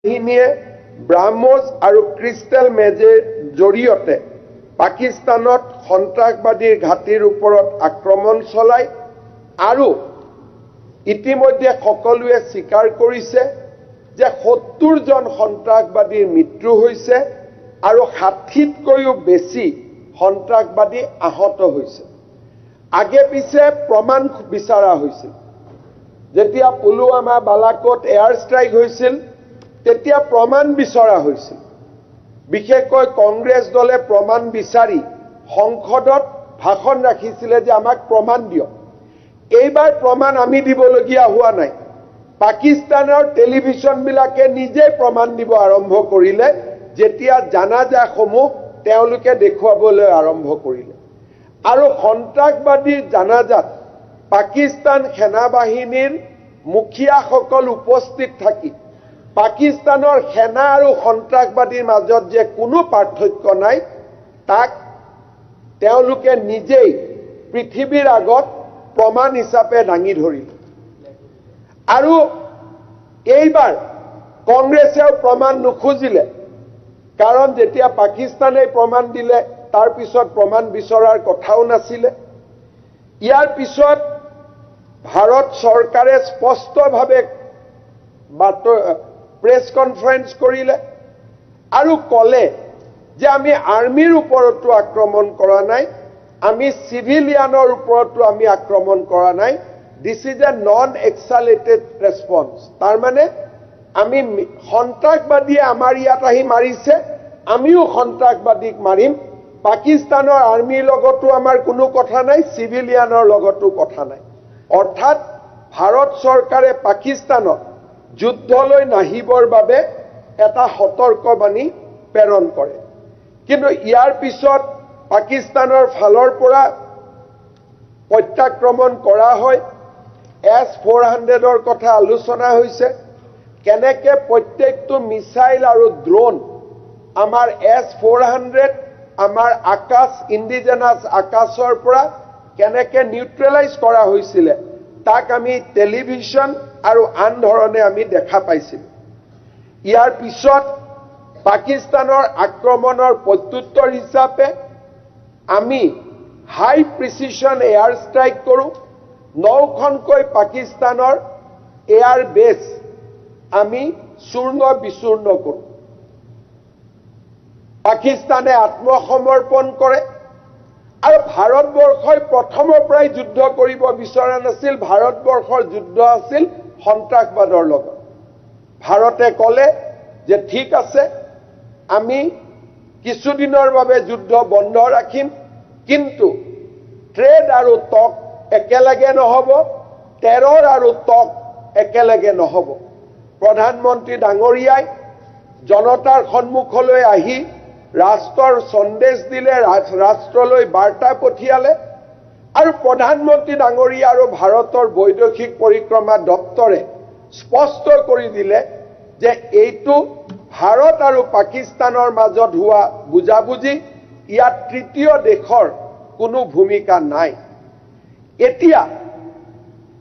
বাহিনীয়ে ব্ৰাহ্মছ আৰু crystal major জৰিয়তে পাকিস্তানত সন্ত্ৰাসবাদীৰ ঘাটিৰ ওপৰত আক্ৰমণ চলায় আৰু ইতিমধ্যে সকলোৱে স্বীকাৰ কৰিছে যে 70 জন সন্ত্ৰাসবাদীৰ মৃত্যু হৈছে আৰু 60তকৈও বেছি সন্ত্ৰাসবাদী আহত হৈছে। আগে পিছে প্ৰমাণ বিচাৰা হৈছিল। যেতিয়া পুলৱামা বালাকোট এয়াৰ ষ্ট্ৰাইক হৈছিল তেতিয়া প্ৰমাণ বিচৰা হৈছিল। বিশেষকৈ কংগ্ৰেছ দলে প্ৰমাণ বিচাৰি সংসদত ভাষণ ৰাখিছিলে যে আমাক প্ৰমাণ দিয়ক। এইবাৰ প্ৰমাণ আমি দিবলগীয়া হোৱা নাই। পাকিস্তানৰ টেলিভিছনবিলাকে নিজে প্ৰমাণ দিব আৰম্ভ কৰিলে যেতিয়া জানাজাসমূহ তেওঁলোকে দেখুৱাবলৈ আৰম্ভ কৰিলে। আৰু সন্ত্ৰাসবাদীৰ জানাজাত পাকিস্তান সেনাবাহিনীৰ মুখিয়াসকল উপস্থিত থাকি পাকিস্তানৰ সেনা আৰু সন্ত্ৰাসবাদীৰ মাজত যে কোনো পাৰ্থক্য নাই তাক তেওঁলোকে নিজেই পৃথিৱীৰ আগত প্ৰমাণ হিচাপে দাঙি ধৰিলে। আৰু এইবাৰ কংগ্ৰেছেও প্ৰমাণ নুখুজিলে, কাৰণ যেতিয়া পাকিস্তানে প্ৰমাণ দিলে তাৰ পিছত প্ৰমাণ বিচৰাৰ কথাও নাছিলে। ইয়াৰ পিছত ভাৰত চৰকাৰে স্পষ্টভাৱে প্ৰেছ কনফাৰেন্স কৰিলে আৰু ক'লে যে আমি আৰ্মিৰ ওপৰতো আক্ৰমণ কৰা নাই, আমি চিভিলিয়ানৰ ওপৰতো আমি আক্ৰমণ কৰা নাই। This is a non escalated response. তাৰ মানে আমি সন্ত্ৰাসবাদীয়ে আমাৰ ইয়াত আহি মাৰিছে, আমিও সন্ত্ৰাসবাদীক মাৰিম। পাকিস্তানৰ আৰ্মিৰ লগতো আমাৰ কোনো কথা নাই, চিভিলিয়ানৰ লগতো কথা নাই। অৰ্থাৎ ভাৰত চৰকাৰে পাকিস্তানক যুদ্ধলৈ নাহিবৰ বাবে এটা সতৰ্কবাণী প্ৰেৰণ কৰে। কিন্তু ইয়াৰ পিছত পাকিস্তানৰ ফালৰ পৰা প্ৰত্যাক্ৰমণ কৰা হয়। S-400ৰ কথা আলোচনা হৈছে, কেনেকে প্ৰত্যেকটো মিছাইল আৰু ড্ৰোন আমাৰ S-400 আমাৰ আকাশ ইণ্ডিজেনাছ আকাশৰ পৰা কেনেকে নিউট্ৰেলাইজ কৰা হৈছিলে তাক আমি টেলিভিছন আৰু আন ধৰণে আমি দেখা পাইছিলোঁ। ইয়াৰ পিছত পাকিস্তানৰ আক্ৰমণৰ প্ৰত্যুত্তৰ হিচাপে আমি হাই প্ৰিচিছন এয়াৰ ষ্ট্ৰাইক কৰোঁ। 9খনকৈ পাকিস্তানৰ এয়াৰ বেছ আমি চূৰ্ণ বিচূৰ্ণ কৰোঁ। পাকিস্তানে আত্মসমৰ্পণ কৰে আৰু ভাৰতবৰ্ষই প্ৰথমৰ পৰাই যুদ্ধ কৰিব বিচৰা নাছিল। ভাৰতবৰ্ষৰ যুদ্ধ আছিল সন্ত্ৰাসবাদৰ লগত। ভাৰতে ক'লে যে ঠিক আছে, আমি কিছুদিনৰ বাবে যুদ্ধ বন্ধ ৰাখিম, কিন্তু ট্ৰেড আৰু টক একেলগে নহ'ব, টেৰৰ আৰু টক একেলগে নহ'ব। প্ৰধানমন্ত্ৰী ডাঙৰীয়াই জনতাৰ সন্মুখলৈ আহি ৰাষ্ট্ৰৰ সন্দেশ দিলে, ৰাষ্ট্ৰলৈ বাৰ্তা পঠিয়ালে আৰু প্ৰধানমন্ত্ৰী ডাঙৰীয়া আৰু ভাৰতৰ বৈদেশিক পৰিক্ৰমা দপ্তৰে স্পষ্ট কৰি দিলে যে এইটো ভাৰত আৰু পাকিস্তানৰ মাজত হোৱা বুজাবুজি, ইয়াত তৃতীয় দেশৰ কোনো ভূমিকা নাই। এতিয়া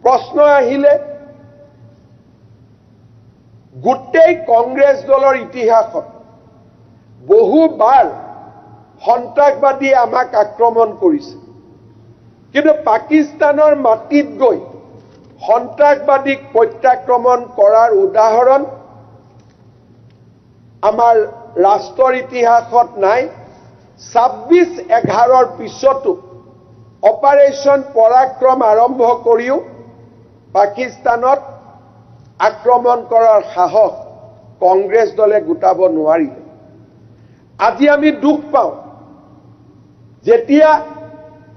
প্ৰশ্ন আহিলে, গোটেই কংগ্ৰেছ দলৰ ইতিহাসত বহুবাৰ সন্ত্ৰাসবাদীয়ে আমাক আক্ৰমণ কৰিছে, কিন্তু পাকিস্তানৰ মাটিত গৈ সন্ত্ৰাসবাদীক প্ৰত্যাক্ৰমণ কৰাৰ উদাহৰণ আমাৰ ৰাষ্ট্ৰৰ ইতিহাসত নাই। 26/11ৰ পিছতো অপাৰেশ্যন পৰাক্ৰম আৰম্ভ কৰিও পাকিস্তানত আক্ৰমণ কৰাৰ সাহস কংগ্ৰেছ দলে গোটাব নোৱাৰিলে। আজি আমি দুখ পাওঁ যেতিয়া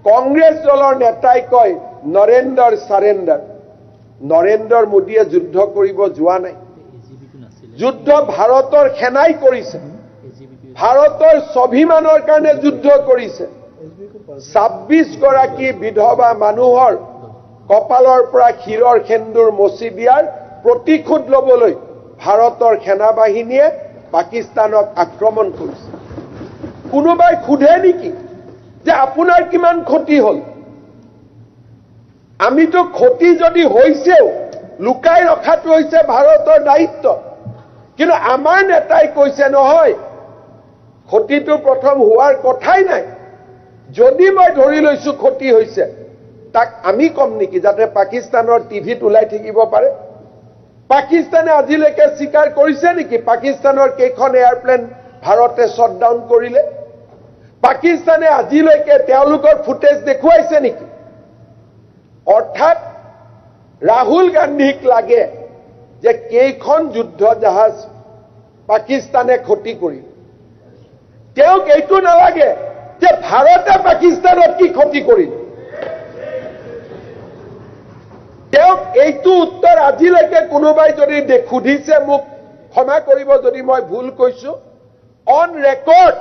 কংগ্ৰেছ দলৰ নেতাই কয় নৰেন্দ্ৰ চাৰেণ্ডাৰ। নৰেন্দ্ৰ মোদীয়ে যুদ্ধ কৰিব যোৱা নাই, যুদ্ধ ভাৰতৰ সেনাই কৰিছে, ভাৰতৰ স্বাভিমানৰ কাৰণে যুদ্ধ কৰিছে। 26 গৰাকী বিধৱা মানুহৰ কপালৰ পৰা ক্ষীৰৰ সেন্দুৰ মচি দিয়াৰ প্ৰতিশোধ ল'বলৈ ভাৰতৰ সেনাবাহিনীয়ে পাকিস্তানক আক্ৰমণ কৰিছে। কোনোবাই সোধে নেকি যে আপোনাৰ কিমান ক্ষতি হ'ল? আমিতো ক্ষতি যদি হৈছেও লুকাই ৰখাটো হৈছে ভাৰতৰ দায়িত্ব। কিন্তু আমাৰ নেতাই কৈছে নহয় ক্ষতিটো প্ৰথম হোৱাৰ কথাই নাই যদি মই ধৰি লৈছো ক্ষতি হৈছে তাক আমি কম নেকি যাতে পাকিস্তানৰ টিভিত ওলাই থাকিব পাৰে পাকিস্তানে আজিলৈকে স্বীকাৰ কৰিছে নেকি পাকিস্তানৰ কেইখন এয়াৰপ্লেন ভাৰতে শ্বটডাউন কৰিলে পাকিস্তানে আজিলৈকে তেওঁলোকৰ ফুটেজ দেখুৱাইছে নেকি অৰ্থাৎ ৰাহুল গান্ধীক লাগে যে কেইখন যুদ্ধ জাহাজ পাকিস্তানে ক্ষতি কৰিল তেওঁক এইটো নালাগে যে ভাৰতে পাকিস্তানত কি ক্ষতি কৰিল তেওঁক এইটো উত্তৰ আজিলৈকে কোনোবাই যদি সুধিছে মোক ক্ষমা কৰিব যদি মই ভুল কৈছো অন ৰেকৰ্ড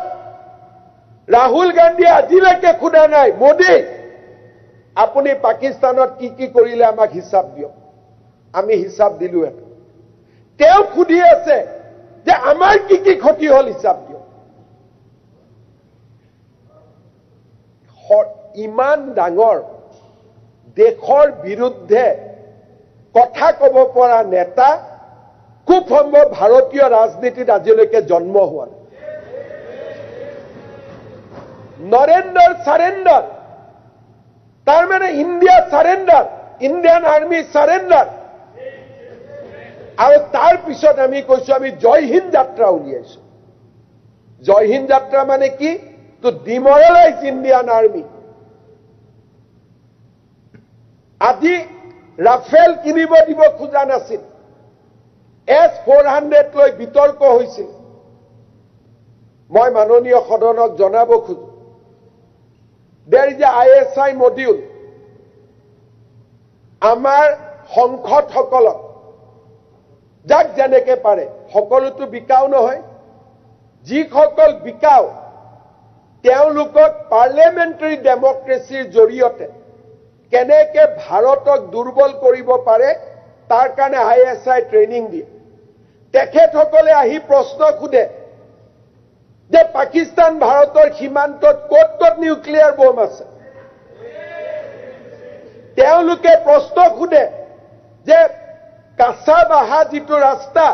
ৰাহুল গান্ধী আজিলৈকে সোধা নাই মোদী আপুনি পাকিস্তানত কি কি কৰিলে আমাক হিচাপ দিয়ক আমি হিচাপ দিলো এটা তেওঁ সুধি আছে যে আমাৰ কি কি ক্ষতি হল হিচাপ দিয়ক ইমান ডাঙৰ দেশৰ বিৰুদ্ধে কথা ক'ব পৰা নেতা খুব সম্ভৱ ভাৰতীয় ৰাজনীতিত আজিলৈকে জন্ম হোৱা নাই নৰেন্দ্ৰ সাৰেন্ডাৰ তাৰ মানে ইণ্ডিয়া সাৰেন্ডাৰ ইণ্ডিয়ান আৰ্মি সাৰেন্ডাৰ আৰু তাৰ পিছত আমি কৈছো আমি জয় হিন্দ যাত্ৰা উলিয়াইছো জয় হিন্দ যাত্ৰা মানে কি টু ডিমৰেলাইজ ইণ্ডিয়ান আৰ্মি আজি ৰাফেল কিনিব দিব খোজা নাছিল S-400 লৈ বিতৰ্ক হৈছিল মই মাননীয় সদনক জনাব খোজো there is a ISI module আমাৰ সংসদসকলক যাক যেনেকে পাৰে সকলোতো বিকাও নহয় যিসকল বিকাও তেওঁলোকক পাৰ্লিয়ামেণ্টাৰী ডেমক্ৰেচিৰ জৰিয়তে কেনেকে ভাৰতক দুৰ্বল কৰিব পাৰে তাৰ কাৰণে ISI ট্ৰেইনিং দিয়ে তেখেতসকলে আহি প্ৰশ্ন খুদে যে পাকিস্তান ভাৰতৰ সীমান্তত ক'ত ক'ত নিউক্লিয়াৰ বম আছে তেওঁলোকে প্ৰশ্ন খুদে যে কাছাবাহা যিটো ৰাস্তা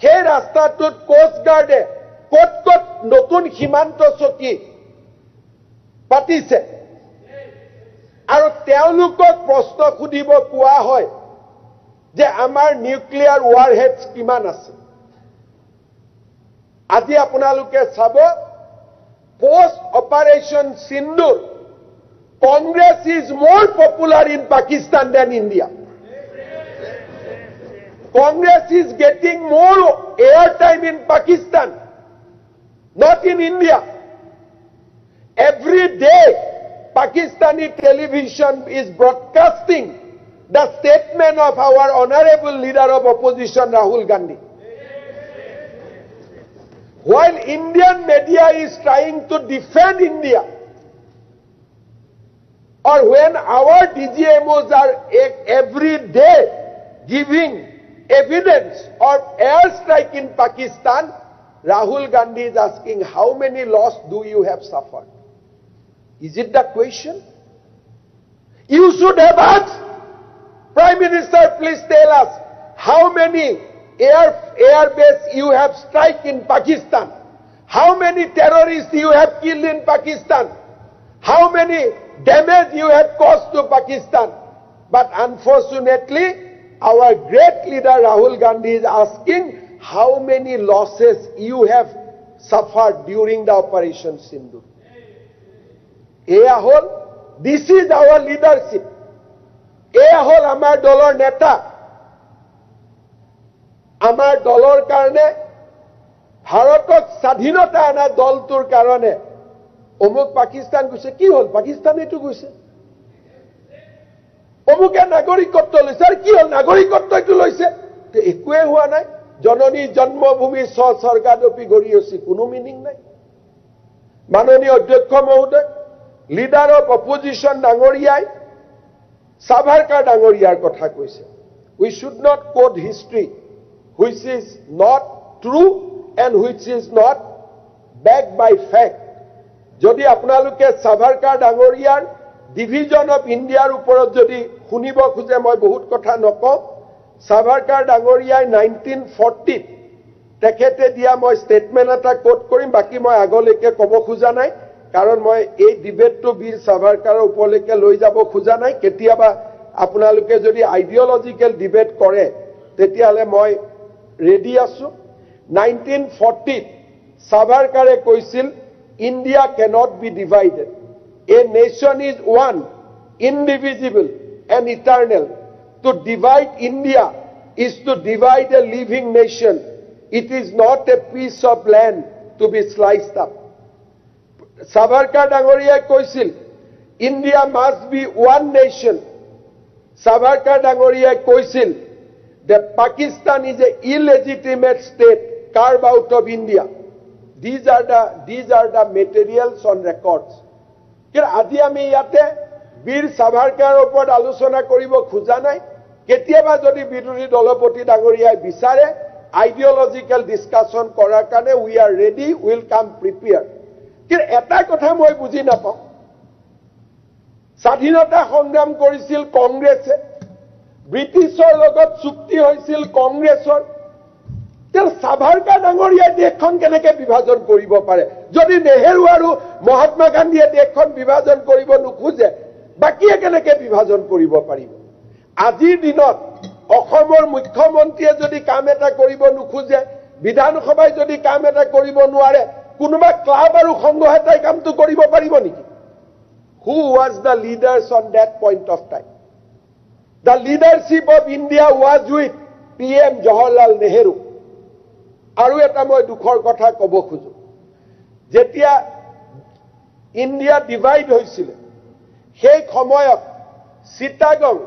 সেই ৰাস্তাটোত কোষ্ট গাৰ্ডে ক'ত ক'ত নতুন সীমান্ত চকী পাতিছে আৰু তেওঁলোকক প্ৰশ্ন খুদিব কোৱা হয় যে আমাৰ নিউক্লিয়াৰ ৱাৰহেডছ কিমান আছে আজি আপোনালোকে চাব post operation Sindoor Congress is more popular in Pakistan than India Congress is getting more airtime in Pakistan not in India every day Pakistani television is broadcasting the statement of our honorable leader of opposition Rahul Gandhi while Indian media is trying to defend India or when our DGMOs are every day giving evidence of airstrike in Pakistan Rahul Gandhi is asking how many loss do you have suffered is it the question you should have asked Prime Minister please tell us how many air base you have strike in Pakistan how many terrorists you have killed in Pakistan how many damage you have caused to Pakistan but unfortunately our great leader Rahul Gandhi is asking how many losses you have suffered during the Operation Sindoor this is our leadership আমাৰ দলৰ নেতা আমাৰ দলৰ কাৰণে ভাৰতক স্বাধীনতা আনা দলটোৰ কাৰণে অমুক পাকিস্তান গৈছে কি হল পাকিস্তান এটো গৈছে অমুকে নাগৰিকত্ব লৈছে আৰু কি হল নাগৰিকত্ব এটো লৈছে তে একোৱে হোৱা নাই জননী জন্মভূমি স্বৰ্গাদপি গৰিয়সী কোনো মিনিং নাই মাননীয় অধ্যক্ষ মহোদয় লিডাৰ অফ অপজিশন ডাঙৰীয়াই সাভাৰকাৰ ডাঙৰীয়াৰ কথা কৈছে we should not quote history which is not true and which is not backed by fact যদি আপোনালোকে সাভাৰকাৰ ডাঙৰীয়াৰ ডিভিজন অফ ইণ্ডিয়াৰ ওপৰত যদি শুনিব খুজে মই বহুত কথা নকওঁ সাভাৰকাৰ ডাঙৰীয়াই 1940 তেখেতে দিয়া মই ষ্টেটমেন্ট এটা কোট কৰিম বাকি মই আগলৈকে ক'ব খোজা নাই কাৰণ মই এই ডিবেটটো বীৰ সাভাৰকাৰৰ ওপৰলৈকে লৈ যাব খোজা নাই কেতিয়াবা আপোনালোকে যদি আইডিঅলজিক্যাল ডিবেট কৰে তেতিয়ালে মই ৰেডি আছো 1940 সাভাৰকাৰে কৈছিল India cannot be divided a nation is one indivisible and eternal to divide India is to divide a living nation it is not a piece of land to be sliced up Savarkar Dangoriya কৈছিল India must be one nation Savarkar Dangoriya কৈছিল that Pakistan is a illegitimate state carved out of India these are the materials on records kir aji ami yate bir Savarkar opor alochona koribo khuja nai ketiaba jodi birothi dolopoti Dangoriya bisare ideological discussion korar kane we are ready will come prepared kir eta kotha moi buji napao স্বাধীনতা সংগ্রাম কৰিছিল কংগ্ৰেছে ব্ৰিটিছৰ লগত চুক্তি হৈছিল কংগ্ৰেছৰ তেৰ সাভাৰকাৰ ডাঙৰীয়া দেশখন কেনেকৈ বিভাজন কৰিব পাৰে যদি নেহেৰু আৰু মহাত্মা গান্ধীয়ে দেশখন বিভাজন কৰিব নোখোজে বাকিয়ে কেনেকৈ বিভাজন কৰিব পাৰিব আজিৰ দিনত অসমৰ মুখ্যমন্ত্ৰীয়ে যদি কাম এটা কৰিব নোখোজে বিধানসভাই যদি কাম এটা কৰিব নোৱাৰে কোনোবা ক্লাব আৰু সংঘ এটাই কামটো কৰিব পাৰিব নেকি Who was the leaders on that point of time? The leadership of India was with PM Jawaharlal Nehru. Aru eta moi dukhor kotha kobo khojo. Jetia India divide hoisile. Sei khomoyot Chittagong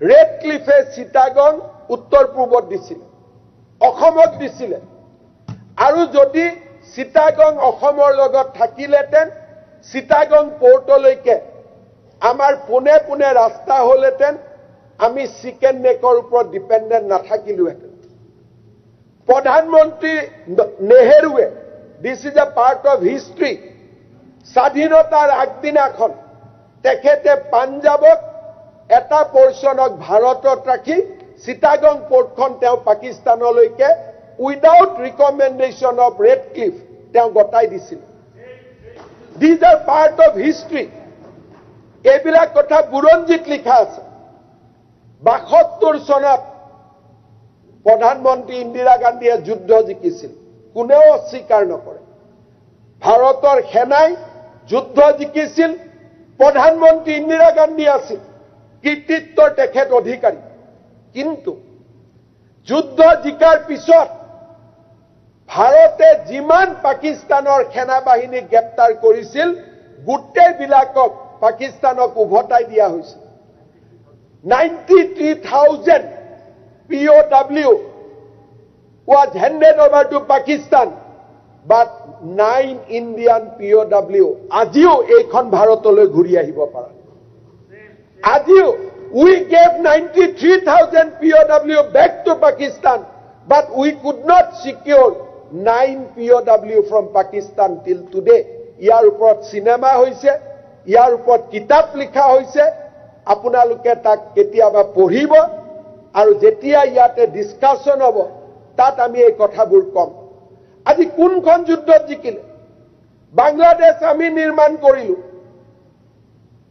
Redcliffe Chittagong uttor purubot disile. Okhomot disile. Aru jodi Chittagong Okhomor logot thakileten Chittagong portলৈকে আমাৰ পুনে পুনে ৰাস্তা হলেতেন আমি chicken নেকৰ ওপৰত dependent নাথাকিলোহেতেন প্ৰধানমন্ত্ৰী নেহেৰুৱে this is a part of history স্বাধীনতাৰ আগদিনাখন তেখেতে পাঞ্জাবত এটা পৰ্চনক ভাৰতত ৰাখি চিটাগং পোৰ্টখন তেওঁ পাকিস্তানলৈকে উইদাউট ৰিকমেন্ডেশন অফ ৰেডক্লিফ তেওঁ গতাই দিছিল These are part of history. Ebila kotha Buronjit likha ase. 72 sonat Pradhan Mantri Indira Gandhiye juddho jikisil. Kuneo oswikar nokore. Bharator khenai juddho jikisil. Pradhan Mantri Indira Gandhi asil. Kirtittor tekhet odhikari. Kintu juddho jikar pisot ভাৰতে যিমান পাকিস্তানৰ সেনা বাহিনী গ্ৰেপ্তাৰ কৰিছিল গুটেই বিলাকক পাকিস্তানক উভতাই দিয়া হৈছিল 93,000 POW was handed over to Pakistan but 9 Indian POW আজিও এইখন ভাৰতলৈ ঘূৰি আহিব পাৰা আজিও we gave 93,000 POW back to Pakistan but we could not secure 9 POW from Pakistan till today. ইয়াৰ ওপৰত সিনেমা হৈছে, ইয়াৰ ওপৰত কিতাপ লিখা হৈছে, আপোনালোকে তাক কেতিয়াবা পঢ়িব আৰু যেতিয়া ইয়াতে ডিসকাশন হ'ব তাত আমি এই কথাবোৰ কম। আজি কোনখন যুদ্ধত জিকিলে? বাংলাদেশ আমি নিৰ্মাণ কৰিলো।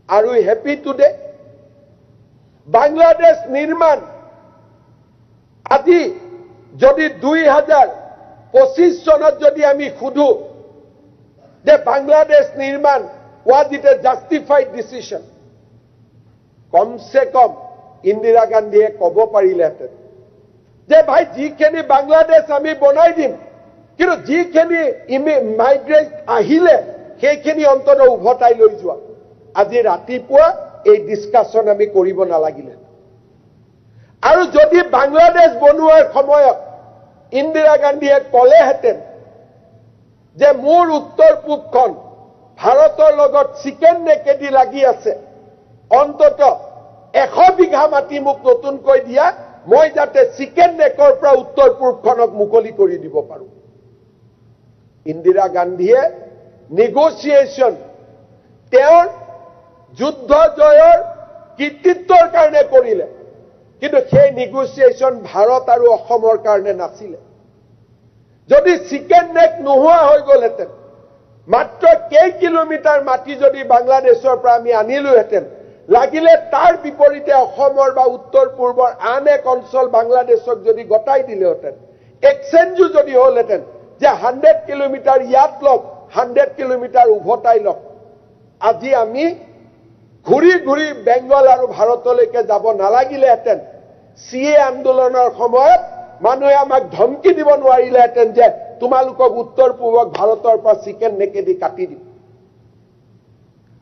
আৰু হ্যাপি টুডে বাংলাদেশ নিৰ্মাণ আজি যদি 2025 চনত যদি আমি খুদু যে বাংলাদেশ নির্মাণ was it a justified decision কম সে কম ইন্দিরা গান্ধীয়ে কব পাৰিলেহেঁতেন যে ভাই যিখিনি বাংলাদেশ আমি বনাই দিম কিন্তু যিখিনি মাইগ্ৰেট আহিলে সেইখিনি অন্তত উভতাই লৈ যোৱা আজি ৰাতিপুৱা এই ডিসকাশন আমি কৰিব নালাগিলে আৰু যদি বাংলাদেশ বনোৱাৰ সময়ত ইন্দিৰা গান্ধীয়ে কলেহেঁতেন যে মোৰ উত্তৰ পূবখন ভাৰতৰ লগত চিকেন নেকেদি লাগি আছে অন্তত 100 বিঘা মাটি মোক নতুনকৈ দিয়া মই যাতে চিকেন নেকৰ পৰা উত্তৰ পূবখনক মুকলি কৰি দিব পাৰো ইন্দিৰা গান্ধীয়ে নেগোসিয়েশন তেওঁৰ যুদ্ধ জয়ৰ কৃতিত্বৰ কাৰণে কৰিলে কিন্তু সেই নেগোসিয়েশন ভাৰত আৰু অসমৰ কাৰণে নাছিলে যদি চিকেন নেক নোহোৱা হৈ গ'লহেঁতেন, মাত্ৰ কেই কিলোমিটাৰ মাটি যদি বাংলাদেশৰ পৰা আমি আনিলোহেঁতেন, লাগিলে তাৰ বিপৰীতে অসমৰ বা উত্তৰ পূৰ্বৰ আন এক অঞ্চল বাংলাদেশক যদি গতাই দিলেহেঁতেন, এক্সচেঞ্জো যদি হ'লহেঁতেন যে 100 কিলোমিটাৰ ইয়াত লওক, 100 কিলোমিটাৰ উভতাই লওক, আজি আমি ঘূৰি ঘূৰি বেংগল আৰু ভাৰতলৈকে যাব নালাগিলেহেঁতেন। CA আন্দোলনৰ সময়ত মানুহে আমাক ধমকি দিব নোৱাৰিলেহেঁতেন যে তোমালোকক উত্তৰ পূবক ভাৰতৰ পৰা চিকেন নেকেদি কাটি দিম।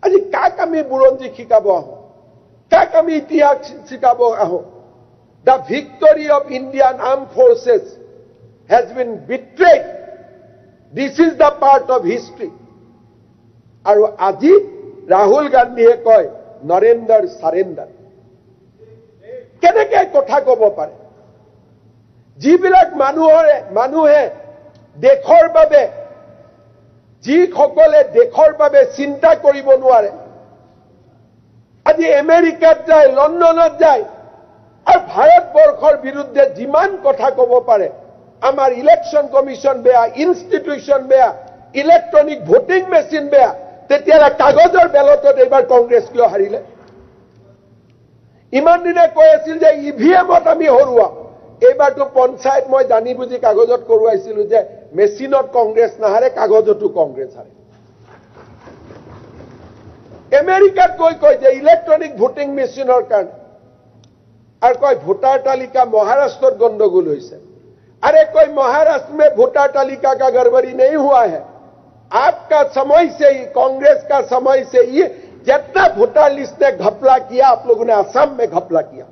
আজি কাক আমি বুৰঞ্জী শিকাব আহোঁ, কাক আমি ইতিহাস শিকাব আহোঁ? The victory of Indian armed forces has been betrayed. This is the part of history. আৰু আজি ৰাহুল গান্ধীয়ে কয় নৰেন্দ্ৰ সাৰেন্ডাৰ। কেনেকৈ কথা ক'ব পাৰে? যিবিলাক মানুহে দেশৰ বাবে, যিসকলে দেশৰ বাবে চিন্তা কৰিব নোৱাৰে, আজি আমেৰিকাত যায়, লণ্ডনত যায় আৰু ভাৰতবৰ্ষৰ বিৰুদ্ধে যিমান কথা ক'ব পাৰে, আমাৰ ইলেকশ্যন কমিশ্যন বেয়া, ইনষ্টিটিউশ্যন বেয়া, ইলেক্ট্ৰনিক ভোটিং মেচিন বেয়া, তেতিয়াহ'লে কাগজৰ বেলটত এইবাৰ কংগ্ৰেছ কিয় হাৰিলে? ইমান দিনে কৈ আছিল যে EVM-ত আমি হৰুৱাম, এইবাৰতো পঞ্চায়ত মই জানি বুজি কাগজত কৰোৱাইছিলো যে মেচিনত কংগ্ৰেছ নাহাৰে, কাগজতো কংগ্ৰেছ হাৰে। আমেৰিকাত কয় যে ইলেক্ট্ৰনিক ভোটিং মেচিনৰ কাৰণে, আৰু কয় ভোটাৰ তালিকা মহাৰাষ্ট্ৰত গণ্ডগোল হৈছে। अरे कोई महाराष्ट्र में वोटर तालिका का गड़बड़ी नहीं हुआ है, आपका समय से ही, कांग्रेस का समय से ही जितना वोटर लिस्ट ने घपला किया, आप लोगों ने असम में घपला किया।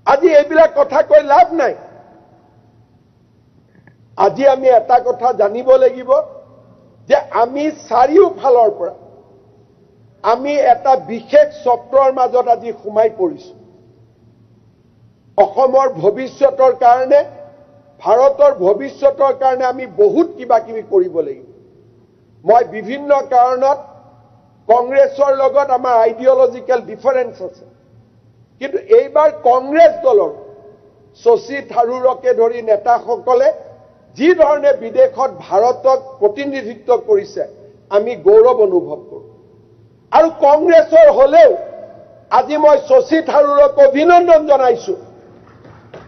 আজি এইবিলাক কথা কৈ লাভ নাই। আজি আমি এটা কথা জানিব লাগিব যে আমি চাৰিওফালৰ পৰা আমি এটা বিশেষ চক্ৰৰ মাজত আজি সোমাই পৰিছো। অসমৰ ভৱিষ্যতৰ কাৰণে, ভাৰতৰ ভৱিষ্যতৰ কাৰণে আমি বহুত কিবা কিবি কৰিব লাগিব। মই বিভিন্ন কাৰণত কংগ্ৰেছৰ লগত আমাৰ আইডিঅলজিক্যাল ডিফাৰেন্স আছে, কিন্তু এইবাৰ কংগ্ৰেছ দলৰ শশী থাৰুৰকে ধৰি নেতাসকলে যি ধৰণে বিদেশত ভাৰতক প্ৰতিনিধিত্ব কৰিছে, আমি গৌৰৱ অনুভৱ কৰোঁ। আৰু কংগ্ৰেছৰ হলেও আজি মই শশী থাৰুৰক অভিনন্দন জনাইছো।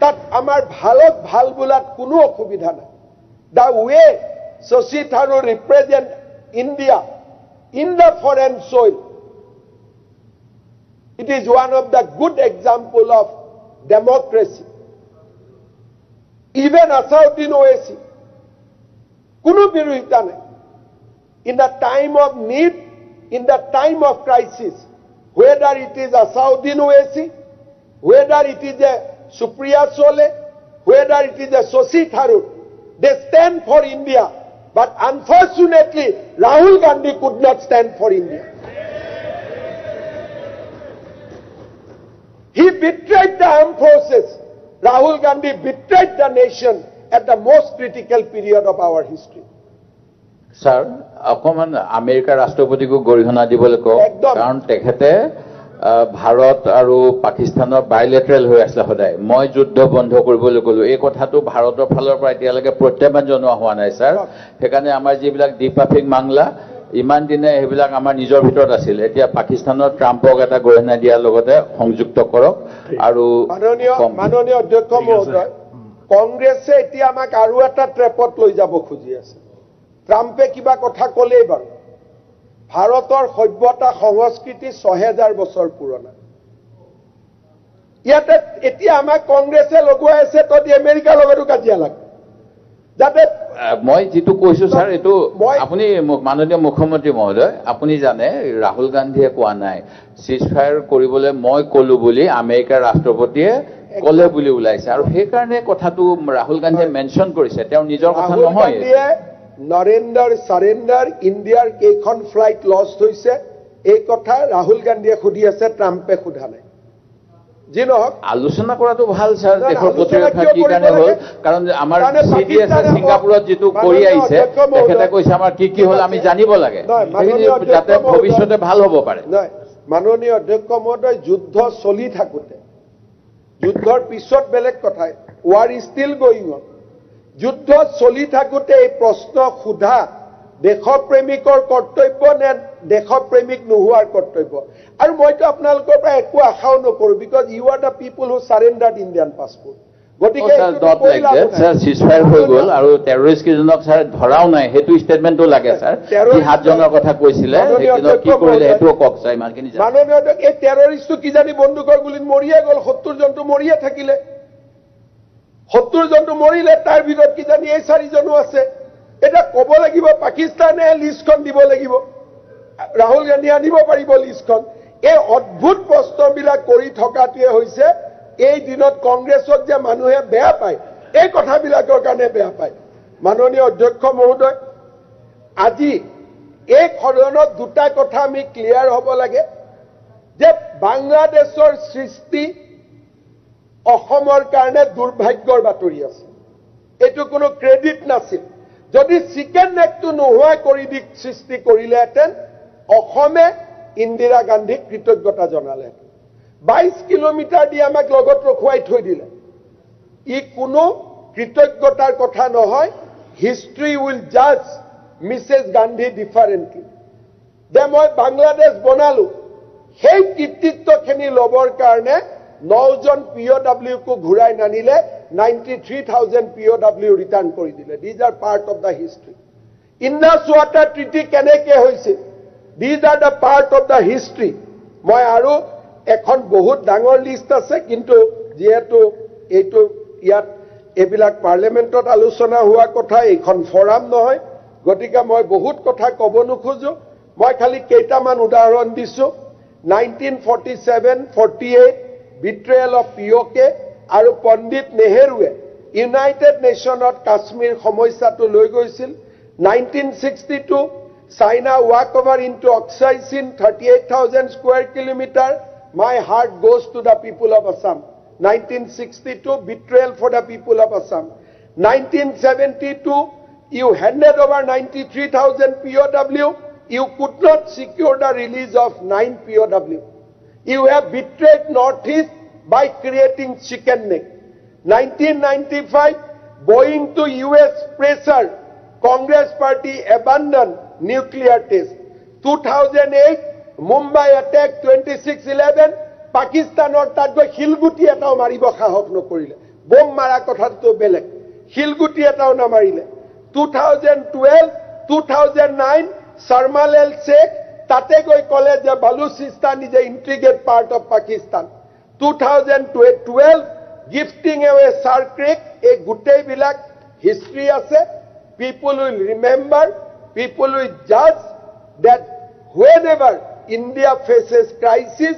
তাত আমাৰ ভালত ভাল বোলাত কোনো অসুবিধা নাই। The way Shashi Tharoor represent India in the foreign soil, it is one of the good example of democracy. Even Asauddin Owaisi, কোনো বিৰোধিতা নাই। In the time of need, in the time of crisis, whether it is Asauddin Owaisi, whether it is a Supriya Sole, whether it is a Shashi Tharoor, they stand for India. But unfortunately, Rahul Gandhi could not stand for India. He betrayed the armed forces. Rahul Gandhi betrayed the nation at the most critical period of our history. Sir, অকমান আমেৰিকাৰ ৰাষ্ট্ৰপতিকো গৰিহণা দিবলৈ কওক, কাৰণ তেখেতে ভাৰত আৰু পাকিস্তানৰ বাইলেটাৰেল হৈ আছে সদায়। মই যুদ্ধ বন্ধ কৰিবলৈ ক'লো, এই কথাটো ভাৰতৰ ফালৰ পৰা এতিয়ালৈকে প্ৰত্যাহ্বান জনোৱা হোৱা নাই ছাৰ। সেইকাৰণে আমাৰ যিবিলাক দ্বিপাক্ষিক মামলা ইমান দিনে সেইবিলাক আমাৰ নিজৰ ভিতৰত আছিল, এতিয়া পাকিস্তানৰ ট্ৰাম্পক এটা গৰিহণা দিয়াৰ লগতে সংযুক্ত কৰক। আৰু মাননীয় অধ্যক্ষ মহোদয়, কংগ্ৰেছে এতিয়া আমাক আৰু এটা ট্ৰেপত লৈ যাব খুজি আছে। ট্ৰাম্পে কিবা কথা ক'লেই বাৰু, ভাৰতৰ সভ্যতা সংস্কৃতি 6000 বছৰ পুৰণা। ইয়াতে এতিয়া আমাক কংগ্ৰেছে লগুৱাই আছে, তহঁতি আমেৰিকাৰ লগতো কাজিয়া লাগ। যাতে মই যিটো কৈছো ছাৰ, এইটো আপুনি মাননীয় মুখ্যমন্ত্ৰী মহোদয়, আপুনি জানে ৰাহুল গান্ধীয়ে কোৱা নাই চিজ ফায়াৰ কৰিবলৈ মই ক'লো বুলি, আমেৰিকাৰ ৰাষ্ট্ৰপতিয়ে ক'লে বুলি ওলাইছে। আৰু সেইকাৰণে কথাটো ৰাহুল গান্ধীয়ে মেনশ্যন কৰিছে, তেওঁৰ নিজৰ কথা নহয়। নৰেন্দ্ৰ সাৰেন্ডাৰ, ইণ্ডিয়াৰ কেইখন ফ্লাইট লষ্ট হৈছে এই কথা ৰাহুল গান্ধীয়ে সুধি আছে, ট্ৰাম্পে সোধা নাই। যি নহওক আলোচনা কৰাটো ভাল ছাৰ, দেশৰ প্ৰতিৰক্ষা কি কাৰণে হ'ল, কাৰণ আমাৰ CDS ছিংগাপুৰত যিটো কৰি আহিছে, তেখেতে কৈছে আমাৰ কি কি হ'ল আমি জানিব লাগে, যাতে ভৱিষ্যতে ভাল হ'ব পাৰে। নহয়, মাননীয় অধ্যক্ষ মহোদয়, যুদ্ধ চলি থাকোঁতে, যুদ্ধৰ পিছত বেলেগ কথা, war is still going on. যুদ্ধ চলি থাকোতে এই প্ৰশ্ন সোধা দেশপ্ৰেমিকৰ কৰ্তব্য নে দেশপ্ৰেমিক নোহোৱাৰ কৰ্তব্য আৰু মইতো আপোনালোকৰ পৰা একো আশাও নকৰো because you are the people who surrendered Indian passport গতিকে স্যাৰ সিজফায়াৰ হৈ গল আৰু টেৰৰিষ্ট কিজনক স্যাৰ ধৰাও নাই হেতু ষ্টেটমেন্টও লাগে স্যাৰ এই 7 জনৰ কথা কৈছিলে হেতু কি কৰিলে হেতু কক চাই মানকিনি মাননীয় এই টেৰৰিষ্টটো কি জানি বন্দুকৰ গুলিত মৰিয়ে গল 70 জনটো মৰিয়ে থাকিলে 70 জনটো মৰিলে তাৰ ভিতৰত কি জানি এই 4 জনো আছে এটা কব লাগিব পাকিস্তানে লিষ্টখন দিব লাগিব ৰাহুল গান্ধী আনিব পাৰিব লিষ্টখন এই অদ্ভুত প্ৰশ্নবিলাক কৰি থকাটোৱে হৈছে এই দিনত কংগ্ৰেছক যে মানুহে বেয়া পায় এই কথাবিলাকৰ কাৰণে বেয়া পায় মাননীয় অধ্যক্ষ মহোদয় আজি এই খৰণত দুটা কথা আমি ক্লিয়াৰ হ'ব লাগে যে বাংলাদেশৰ সৃষ্টি অসমৰ কাৰণে দুৰ্ভাগ্যৰ বাতৰি আছে এইটো কোনো ক্ৰেডিট নাছিল যদি চিকেন নেকটো নোহোৱা কৰি দি সৃষ্টি কৰিলেহেঁতেন অসমে ইন্দিৰা গান্ধীক কৃতজ্ঞতা জনালে 22 কিলোমিটাৰ দি আমাক লগত ৰখুৱাই থৈ দিলে ই কোনো কৃতজ্ঞতাৰ কথা নহয় হিষ্ট্ৰী উইল জাজ মিছেছ গান্ধী ডিফাৰেণ্টলি যে মই বাংলাদেশ বনালো সেই কৃতিত্বখিনি ল'বৰ কাৰণে 9 জন POW কো ঘূৰাই নানিলে 93,000 POW ৰিটাৰ্ণ কৰি দিলে these are part of the history Indus water treaty কেনেকৈ হৈছিল these are the part of the history মই আৰু এখন বহুত ডাঙৰ লিষ্ট আছে কিন্তু যেহেতু এইটো ইয়াত এইবিলাক পাৰ্লিমেণ্টত আলোচনা হোৱা কথা এইখন ফৰাম নহয় গতিকে মই বহুত কথা ক'ব নোখোজো মই খালি কেইটামান উদাহৰণ দিছো 1947-48 betrayal of POK আৰু পণ্ডিত নেহেৰুৱে ইউনাইটেড নেশ্যনত কাশ্মীৰ সমস্যাটো লৈ গৈছিল 1962 China walk over into Aksai Sin 38,000 square kilometer my heart goes to the people of Assam 1962 betrayal for the people of Assam 1972 you handed over 93,000 POW you could not secure the release of 9 POW you have betrayed Northeast by creating chicken neck 1995 bowing to US pressure Congress party abandoned nuclear test 2008 Mumbai attack 2611 Pakistanor tat goi hilguti etao maribo sahok nokorile bom mara kothato belek hilguti etao na marile 2012 2009 Sarmalal Sheikh tate goi kole je Baluchistan is an integral part of Pakistan 2012 gifting away Sar Creek a gutei bilak history ase people will remember people will judge that whenever India faces crisis,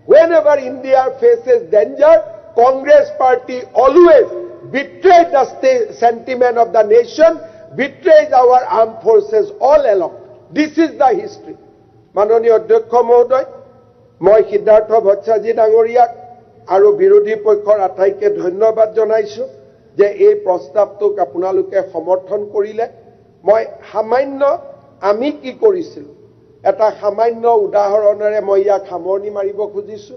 whenever India faces danger, Congress party always betrays the sentiment of the nation, betrays our armed forces all along. This is the history. Manoniya Adhyaksh Mohoday, moi Siddhartha Bhattacharjee Dangoriyak aru birodhi pokhor ataike dhonnobad janaisu je ei prostavtok apunaloke সমৰ্থন কৰিলে মই সামান্য আমি কি কৰিছিল এটা সামান্য উদাহৰণৰে মই ইয়াক সামৰণি মাৰিব খুজিছো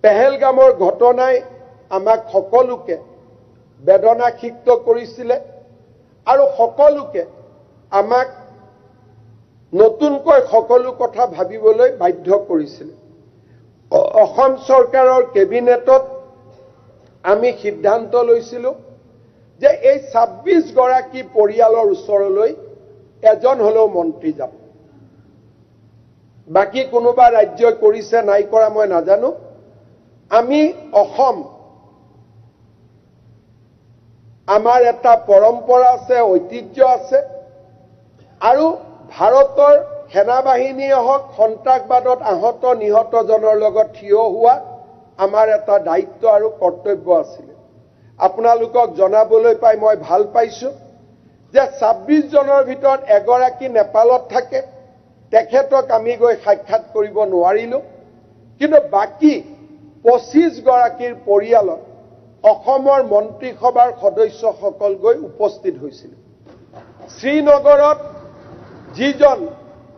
পেহেলগামৰ ঘটনাই আমাক সকলোকে বেদনাক্ষিপ্ত কৰিছিল আৰু সকলোকে আমাক নতুনকৈ সকলো কথা ভাবিবলৈ বাধ্য কৰিছিল অসম চৰকাৰৰ কেবিনেটত আমি সিদ্ধান্ত লৈছিলো যে এই 26 গৰাকী পৰিয়ালৰ ওচৰলৈ এজন হলেও মন্ত্ৰী যাব বাকি কোনোবা ৰাজ্যই কৰিছে নাই কৰা মই নাজানো আমি অসম আমাৰ এটা পৰম্পৰা আছে ঐতিহ্য আছে আৰু ভাৰতৰ সেনাবাহিনীয়ে হওক সন্ত্ৰাসবাদত আহত নিহত জনৰ লগত থিয় হোৱা আমাৰ এটা দায়িত্ব আৰু কৰ্তব্য আছিল আপোনালোকক জনাবলৈ পাই মই ভাল পাইছো যে 26 জনৰ ভিতৰত এগৰাকী নেপালত থাকে তেখেতক আমি গৈ সাক্ষাৎ কৰিব নোৱাৰিলো কিন্তু বাকি 25 গৰাকীৰ পৰিয়ালত অসমৰ মন্ত্ৰীসভাৰ সদস্যসকল গৈ উপস্থিত হৈছিল শ্ৰীনগৰত যিজন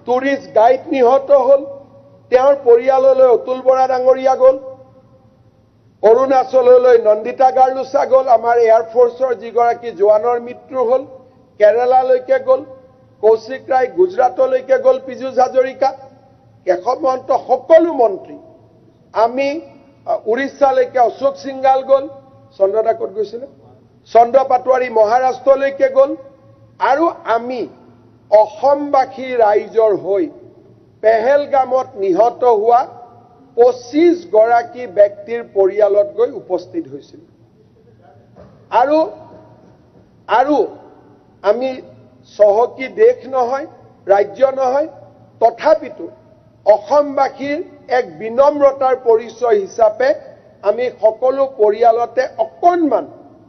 টুৰিষ্ট গাইড নিহত হল তেওঁৰ পৰিয়াললৈ অতুল বৰা ডাঙৰীয়া গল অৰুণাচললৈ নন্দিতা গাৰ্লুচা গ'ল, আমাৰ এয়াৰফ'ৰ্চৰ যিগৰাকী জোৱানৰ মৃত্যু হ'ল, কেৰালালৈকে গ'ল, কৌশিক ৰায় গুজৰাটলৈকে গ'ল, পীযুষ হাজৰিকা, কেশৱ মহন্ত, সকলো মন্ত্ৰী। আমি উৰিষ্যালৈকে অশোক সিংঘাল গ'ল, চন্দ্ৰদা ক'ত গৈছিলে, চন্দ্ৰ পাটোৱাৰী মহাৰাষ্ট্ৰলৈকে গ'ল, আৰু আমি অসমবাসী ৰাইজৰ হৈ পেহেলগামত নিহত হোৱা 25 গৰাকী ব্যক্তিৰ পৰিয়ালত গৈ উপস্থিত হৈছিল। আৰু আমি চহকী দেশ নহয়, ৰাজ্য নহয়, তথাপিতো অসমবাসীৰ এক বিনম্ৰতাৰ পৰিচয় হিচাপে আমি সকলো পৰিয়ালতে অকণমান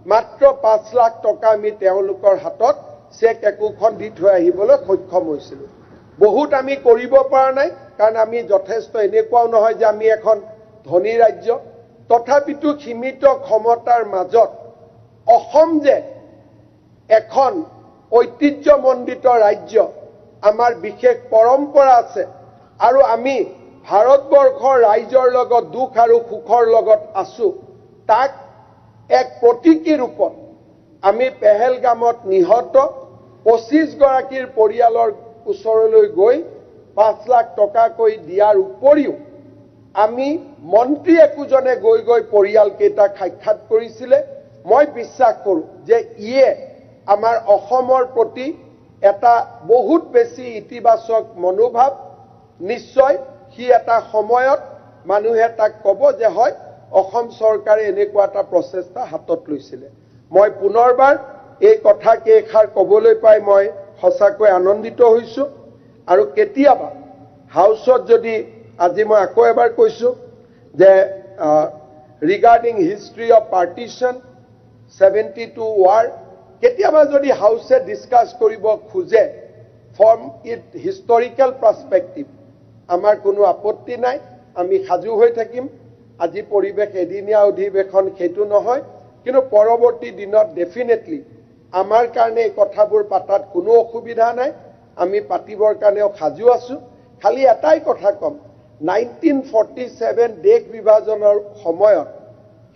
মাত্ৰ 5 লাখ টকা আমি তেওঁলোকৰ হাতত চেক একোখন দি থৈ আহিবলৈ সক্ষম হৈছিলোঁ। বহুত আমি কৰিব পৰা নাই, কাৰণ আমি যথেষ্ট এনেকুৱাও নহয় যে আমি এখন ধনী ৰাজ্য, তথাপিতো সীমিত ক্ষমতাৰ মাজত অসম যে এখন ঐতিহ্যমণ্ডিত ৰাজ্য, আমাৰ বিশেষ পৰম্পৰা আছে, আৰু আমি ভাৰতবৰ্ষৰ ৰাইজৰ লগত দুখ আৰু সুখৰ লগত আছো, তাক এক প্ৰতীকী ৰূপত আমি পেহেলগামত নিহত 25 গৰাকীৰ পৰিয়ালৰ ওচৰলৈ গৈ 5 লাখ টকাকৈ দিয়াৰ উপৰিও আমি মন্ত্ৰী একোজনে গৈ পৰিয়ালকেইটাক সাক্ষাৎ কৰিছিলে। মই বিশ্বাস কৰোঁ যে ইয়ে আমাৰ অসমৰ প্ৰতি এটা বহুত বেছি ইতিবাচক মনোভাৱ। নিশ্চয় সি এটা সময়ত মানুহে তাক ক'ব যে হয় অসম চৰকাৰে এনেকুৱা এটা প্ৰচেষ্টা হাতত লৈছিলে। মই পুনৰবাৰ এই কথা কেইষাৰ ক'বলৈ পাই মই সঁচাকৈ আনন্দিত হৈছোঁ। আৰু কেতিয়াবা হাউচত যদি আজি মই আকৌ এবাৰ কৈছোঁ যে regarding history of partition 72 war, কেতিয়াবা যদি হাউচে ডিছকাছ কৰিব খোজে ফ্ৰম ইট হিষ্টৰিকেল পাৰ্চপেক্টিভ, আমাৰ কোনো আপত্তি নাই, আমি সাজু হৈ থাকিম। আজি পৰিৱেশ এদিনীয়া অধিৱেশন সেইটো নহয়, কিন্তু পৰৱৰ্তী দিনত ডেফিনেটলি আমাৰ কাৰণে এই কথাবোৰ পাতাত কোনো অসুবিধা নাই, আমি পাতিবৰ কাৰণেও সাজু আছোঁ। খালি এটাই কথা ক'ম, 1947 দেশ বিভাজনৰ সময়ত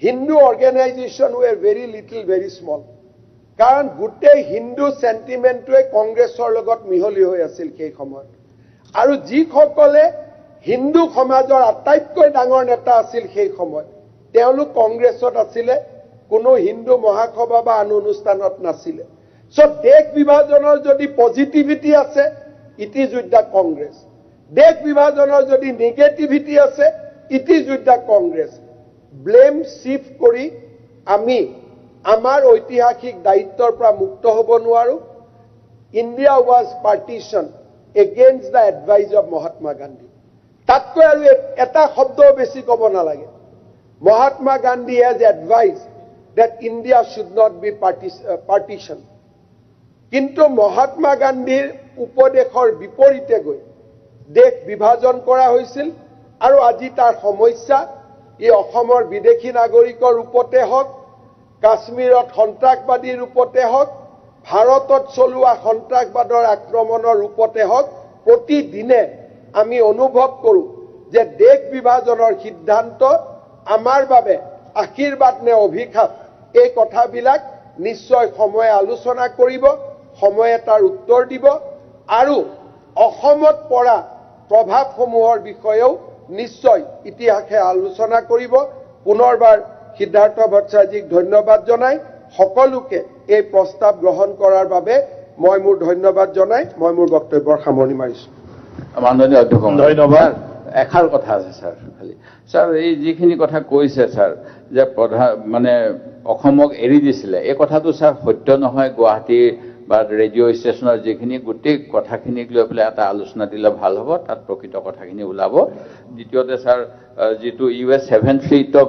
Hindu organisation were very little, very small, কাৰণ গোটেই হিন্দু চেণ্টিমেণ্টটোৱে কংগ্ৰেছৰ লগত মিহলি হৈ আছিল সেই সময়ত। আৰু যিসকলে হিন্দু সমাজৰ আটাইতকৈ ডাঙৰ নেতা আছিল সেই সময়ত, তেওঁলোক কংগ্ৰেছত আছিলে, কোনো হিন্দু মহাসভা বা আন অনুষ্ঠানত নাছিলে। চ' দেশ বিভাজনৰ যদি পজিটিভিটি আছে, it is with the Congress. দেশ বিভাজনৰ যদি নেগেটিভিটি আছে, it is with the Congress. Blame shift কৰি আমি আমাৰ ঐতিহাসিক দায়িত্বৰ পৰা মুক্ত হ'ব নোৱাৰো। India was partition against the advise of Mahatma Gandhi. তাতকৈ আৰু এটা শব্দও বেছি ক'ব নালাগে। Mahatma Gandhi has advise that India should not be partition. কিন্তু মহাত্মা গান্ধীৰ উপদেশৰ বিপৰীতে গৈ দেশ বিভাজন কৰা হৈছিল। আৰু আজি তাৰ সমস্যা ই অসমৰ বিদেশী নাগৰিকৰ ৰূপতে হওক, কাশ্মীৰত সন্ত্ৰাসবাদীৰ ৰূপতে হওক, ভাৰতত চলোৱা সন্ত্ৰাসবাদৰ আক্ৰমণৰ ৰূপতে হওক, প্ৰতিদিনে আমি অনুভৱ কৰোঁ যে দেশ বিভাজনৰ সিদ্ধান্ত আমাৰ বাবে আশীৰ্বাদ নে অভিশাপ, এই কথাবিলাক নিশ্চয় সময়ে আলোচনা কৰিব, সময়ে তাৰ উত্তৰ দিব। আৰু অসমত পৰা প্ৰভাৱসমূহৰ বিষয়েও নিশ্চয় ইতিহাসে আলোচনা কৰিব। পুনৰবাৰ সিদ্ধাৰ্থ ভট্টাচাৰ্যক ধন্যবাদ জনাই সকলোকে এই প্ৰস্তাৱ গ্ৰহণ কৰাৰ বাবে মই মোৰ ধন্যবাদ জনাই মই মোৰ বক্তব্যৰ সামৰণি মাৰিছোঁ। মাননীয় অধ্যক্ষ ধন্যবাদ। এষাৰ কথা আছে ছাৰ, খালি ছাৰ এই যিখিনি কথা কৈছে ছাৰ যে মানে অসমক এৰি দিছিলে, এই কথাটো ছাৰ সত্য নহয়। গুৱাহাটী বা ৰেডিঅ' ষ্টেচনৰ যিখিনি গোটেই কথাখিনিক লৈ পেলাই এটা আলোচনা দিলে ভাল হ'ব, তাত প্ৰকৃত কথাখিনি ওলাব। দ্বিতীয়তে ছাৰ যিটো US 7 ফ্লিটক